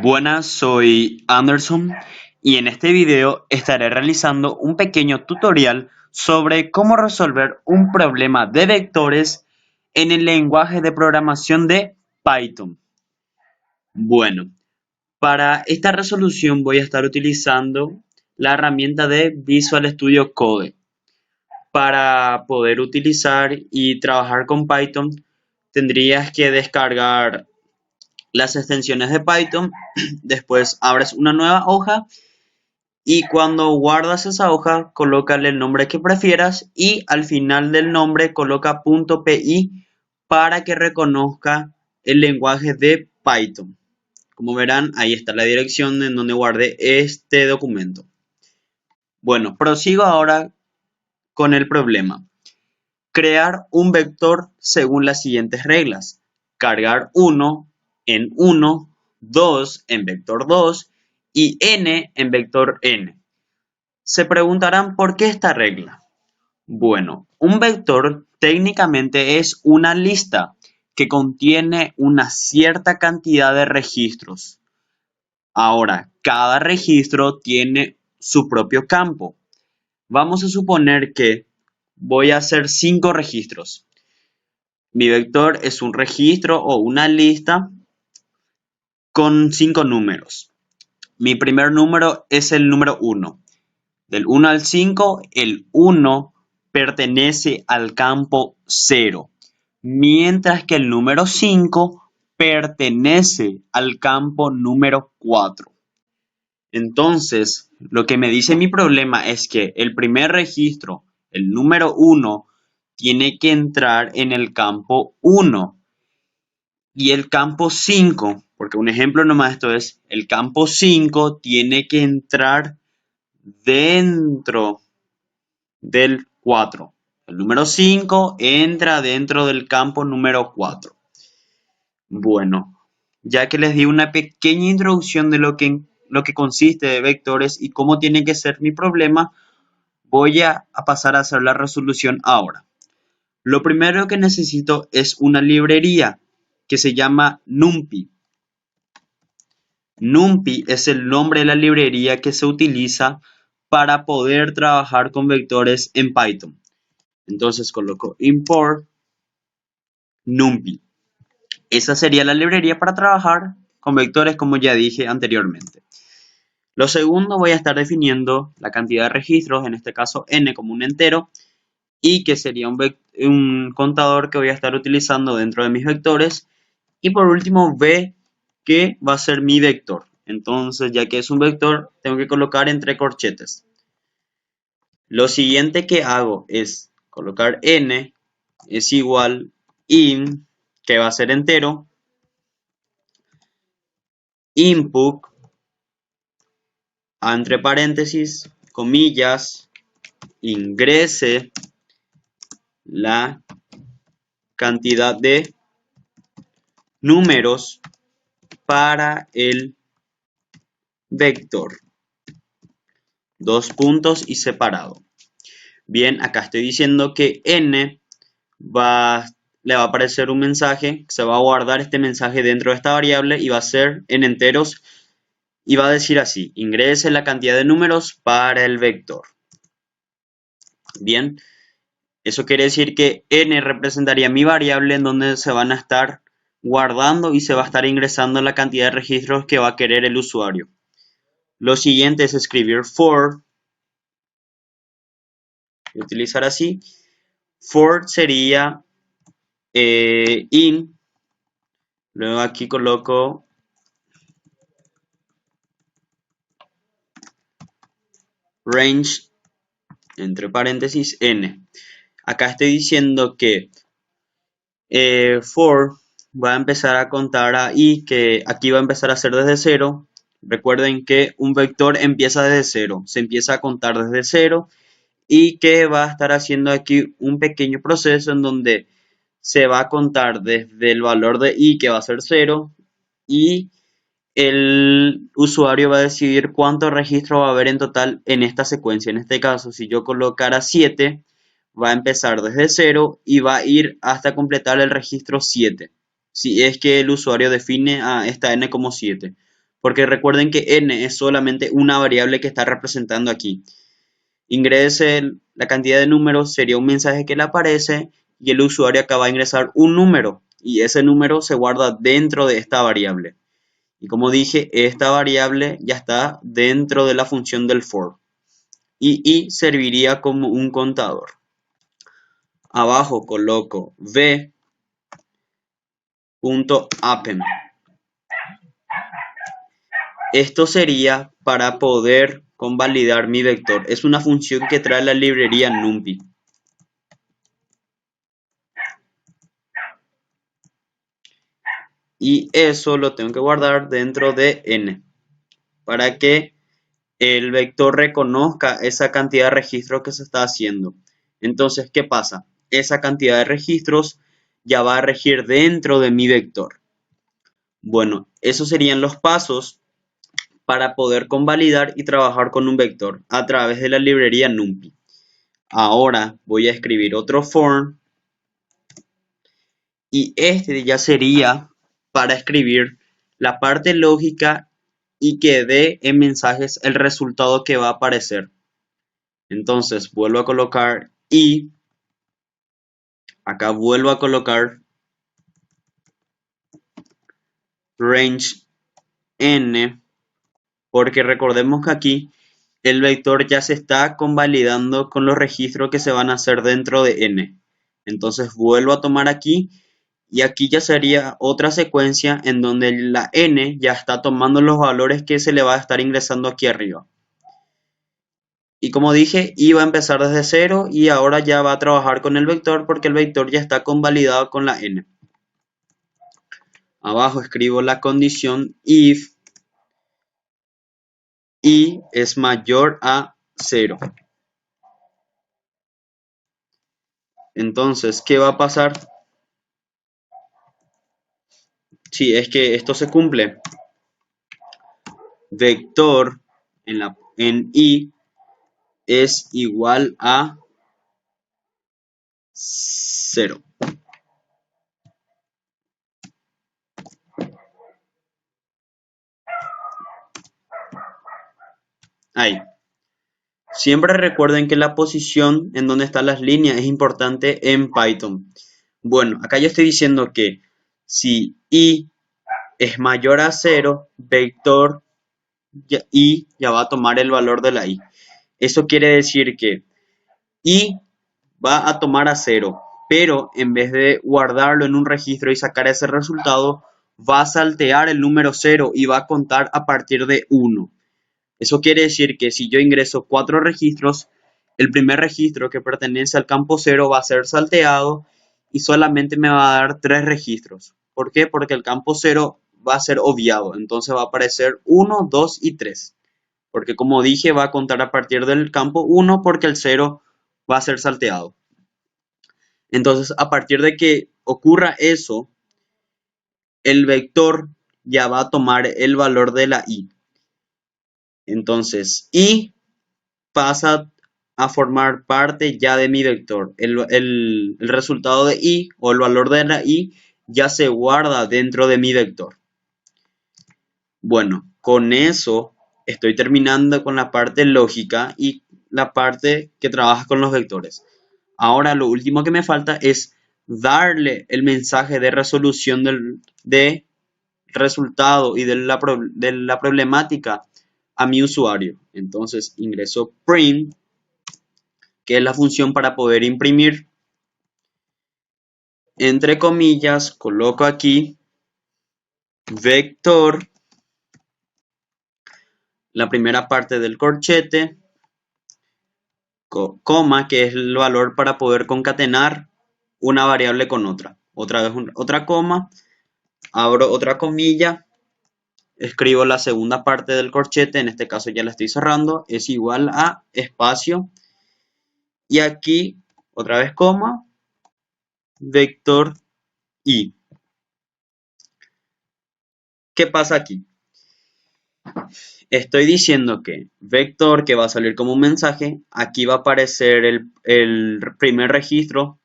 Buenas, soy Anderson y en este video estaré realizando un pequeño tutorial sobre cómo resolver un problema de vectores en el lenguaje de programación de Python. Bueno, para esta resolución voy a estar utilizando la herramienta de Visual Studio Code. Para poder utilizar y trabajar con Python, tendrías que descargar las extensiones de Python, después abres una nueva hoja y cuando guardas esa hoja, colócale el nombre que prefieras y al final del nombre coloca .py para que reconozca el lenguaje de Python. Como verán, ahí está la dirección en donde guardé este documento. Bueno, prosigo ahora con el problema. Crear un vector según las siguientes reglas. Cargar 1 en 1, 2 en vector 2 y n en vector n. Se preguntarán por qué esta regla. Bueno, un vector técnicamente es una lista que contiene una cierta cantidad de registros. Ahora, cada registro tiene su propio campo. Vamos a suponer que voy a hacer 5 registros. Mi vector es un registro o una lista con 5 números. Mi primer número es el número 1. Del 1 al 5, el 1 pertenece al campo 0, mientras que el número 5 pertenece al campo número 4. Entonces, lo que me dice mi problema es que el primer registro, el número 1, tiene que entrar en el campo 1 y el campo 5, porque un ejemplo nomás esto es, el campo 5 tiene que entrar dentro del 4. El número 5 entra dentro del campo número 4. Bueno, ya que les di una pequeña introducción de lo que consiste de vectores y cómo tiene que ser mi problema, voy a pasar a hacer la resolución ahora. Lo primero que necesito es una librería que se llama NumPy. NumPy es el nombre de la librería que se utiliza para poder trabajar con vectores en Python. Entonces coloco import NumPy. Esa sería la librería para trabajar con vectores como ya dije anteriormente. Lo segundo, voy a estar definiendo la cantidad de registros, en este caso n como un entero, y que sería un contador que voy a estar utilizando dentro de mis vectores. Y por último, v, que va a ser mi vector. Entonces, ya que es un vector, tengo que colocar entre corchetes. Lo siguiente que hago es colocar n es igual in, que va a ser entero, input, entre paréntesis, comillas, ingrese la cantidad de números para el vector. Dos puntos y separado. Bien, acá estoy diciendo que n le va a aparecer un mensaje, se va a guardar este mensaje dentro de esta variable y va a ser en enteros y va a decir así, ingrese la cantidad de números para el vector. Bien, eso quiere decir que n representaría mi variable en donde se van a estar guardando y se va a estar ingresando la cantidad de registros que va a querer el usuario. Lo siguiente es escribir for, y utilizar así. For sería in, luego aquí coloco range, entre paréntesis, n. Acá estoy diciendo que for va a empezar a contar ahí, que aquí va a empezar a hacer desde cero. Recuerden que un vector empieza desde cero, se empieza a contar desde cero y que va a estar haciendo aquí un pequeño proceso en donde se va a contar desde el valor de i, que va a ser 0, y el usuario va a decidir cuántos registros va a haber en total en esta secuencia. En este caso, si yo colocara 7, va a empezar desde 0 y va a ir hasta completar el registro 7. Si es que el usuario define a esta n como 7. porque recuerden que n es solamente una variable que está representando aquí. Ingrese la cantidad de números, sería un mensaje que le aparece y el usuario acaba de ingresar un número y ese número se guarda dentro de esta variable. Y como dije, esta variable ya está dentro de la función del for y serviría como un contador. Abajo coloco v.append. Esto sería para poder convalidar mi vector. Es una función que trae la librería NumPy. Y eso lo tengo que guardar dentro de n para que el vector reconozca esa cantidad de registros que se está haciendo. Entonces, ¿qué pasa? Esa cantidad de registros ya va a regir dentro de mi vector. Bueno, esos serían los pasos para poder convalidar y trabajar con un vector a través de la librería NumPy. Ahora voy a escribir otro form y este ya sería para escribir la parte lógica y que dé en mensajes el resultado que va a aparecer. Entonces vuelvo a colocar y acá vuelvo a colocar range n, porque recordemos que aquí el vector ya se está convalidando con los registros que se van a hacer dentro de n. Entonces vuelvo a tomar aquí y aquí ya sería otra secuencia en donde la n ya está tomando los valores que se le va a estar ingresando aquí arriba. Y como dije, iba a empezar desde cero y ahora ya va a trabajar con el vector porque el vector ya está convalidado con la n. Abajo escribo la condición if y es mayor a 0. Entonces, ¿qué va a pasar? Si es que esto se cumple. Vector en i es igual a 0. Ahí. Siempre recuerden que la posición en donde están las líneas es importante en Python. Bueno, acá yo estoy diciendo que si i es mayor a 0, vector i ya va a tomar el valor de la i. Eso quiere decir que i va a tomar a 0, pero en vez de guardarlo en un registro y sacar ese resultado, va a saltear el número 0 y va a contar a partir de 1. Eso quiere decir que si yo ingreso 4 registros, el primer registro que pertenece al campo 0 va a ser salteado y solamente me va a dar 3 registros. ¿Por qué? Porque el campo 0 va a ser obviado, entonces va a aparecer 1, 2 y 3. Porque como dije, va a contar a partir del campo 1 porque el 0 va a ser salteado. Entonces, a partir de que ocurra eso, el vector ya va a tomar el valor de la i. Entonces, i pasa a formar parte ya de mi vector. El resultado de i o el valor de la i ya se guarda dentro de mi vector. Bueno, con eso estoy terminando con la parte lógica y la parte que trabaja con los vectores. Ahora lo último que me falta es darle el mensaje de resolución de resultado y de la problemática a mi usuario. Entonces ingreso print, que es la función para poder imprimir. Entre comillas, coloco aquí vector, la primera parte del corchete, coma, que es el valor para poder concatenar una variable con otra. Otra vez otra coma, abro otra comilla, escribo la segunda parte del corchete, en este caso ya la estoy cerrando, es igual a espacio. Y aquí, otra vez coma, vector i. ¿Qué pasa aquí? Estoy diciendo que vector, que va a salir como un mensaje, aquí va a aparecer el primer registro.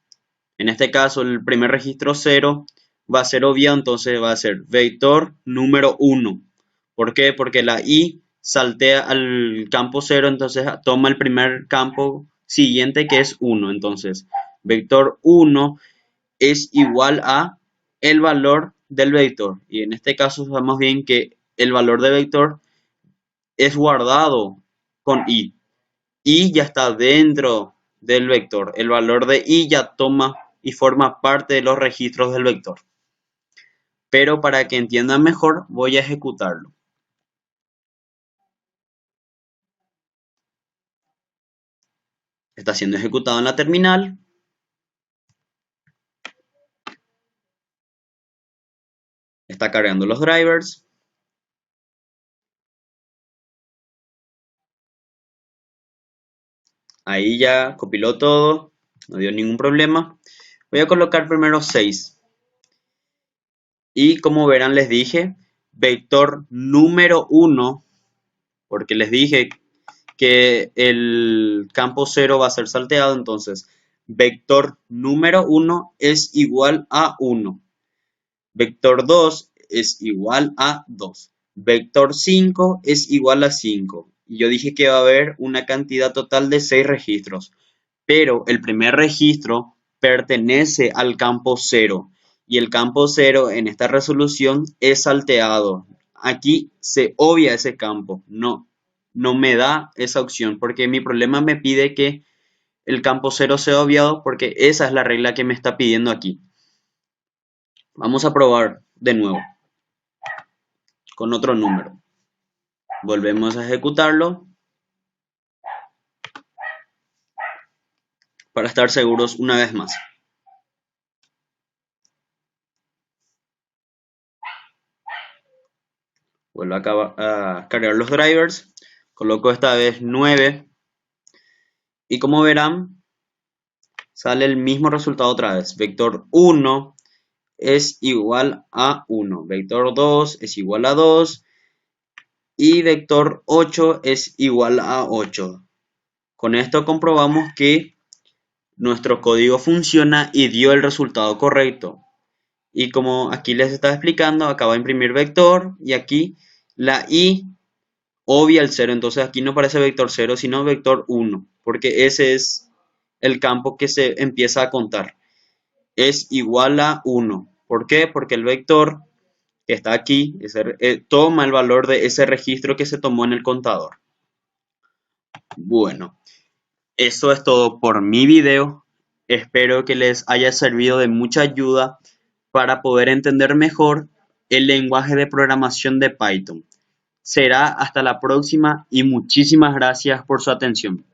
En este caso, el primer registro 0 va a ser obviado, entonces va a ser vector número 1. ¿Por qué? Porque la i saltea al campo 0, entonces toma el primer campo siguiente que es 1. Entonces, vector 1 es igual a el valor del vector. Y en este caso sabemos bien que el valor de vector es guardado con i. I ya está dentro del vector. El valor de i ya toma y forma parte de los registros del vector. Pero para que entiendan mejor, voy a ejecutarlo. Está siendo ejecutado en la terminal. Está cargando los drivers. Ahí ya compiló todo. No dio ningún problema. Voy a colocar primero 6. Y como verán, les dije, vector número 1, porque les dije que el campo 0 va a ser salteado, entonces vector número 1 es igual a 1. Vector 2 es igual a 2. Vector 5 es igual a 5. Y yo dije que va a haber una cantidad total de 6 registros. Pero el primer registro pertenece al campo 0. Y el campo 0 en esta resolución es salteado. Aquí se obvia ese campo. No me da esa opción porque mi problema me pide que el campo 0 sea obviado porque esa es la regla que me está pidiendo aquí. Vamos a probar de nuevo con otro número. Volvemos a ejecutarlo para estar seguros una vez más. Vuelvo a cargar los drivers. Coloco esta vez 9. Y como verán, sale el mismo resultado otra vez. Vector 1 es igual a 1. Vector 2 es igual a 2. Y vector 8 es igual a 8. Con esto comprobamos que nuestro código funciona y dio el resultado correcto. Y como aquí les estaba explicando, acabo de imprimir vector y aquí la i obvia el 0. Entonces aquí no aparece vector 0, sino vector 1, porque ese es el campo que se empieza a contar. Es igual a 1. ¿Por qué? Porque el vector que está aquí toma el valor de ese registro que se tomó en el contador. Bueno, eso es todo por mi video. Espero que les haya servido de mucha ayuda para poder entender mejor el lenguaje de programación de Python. Será hasta la próxima y muchísimas gracias por su atención.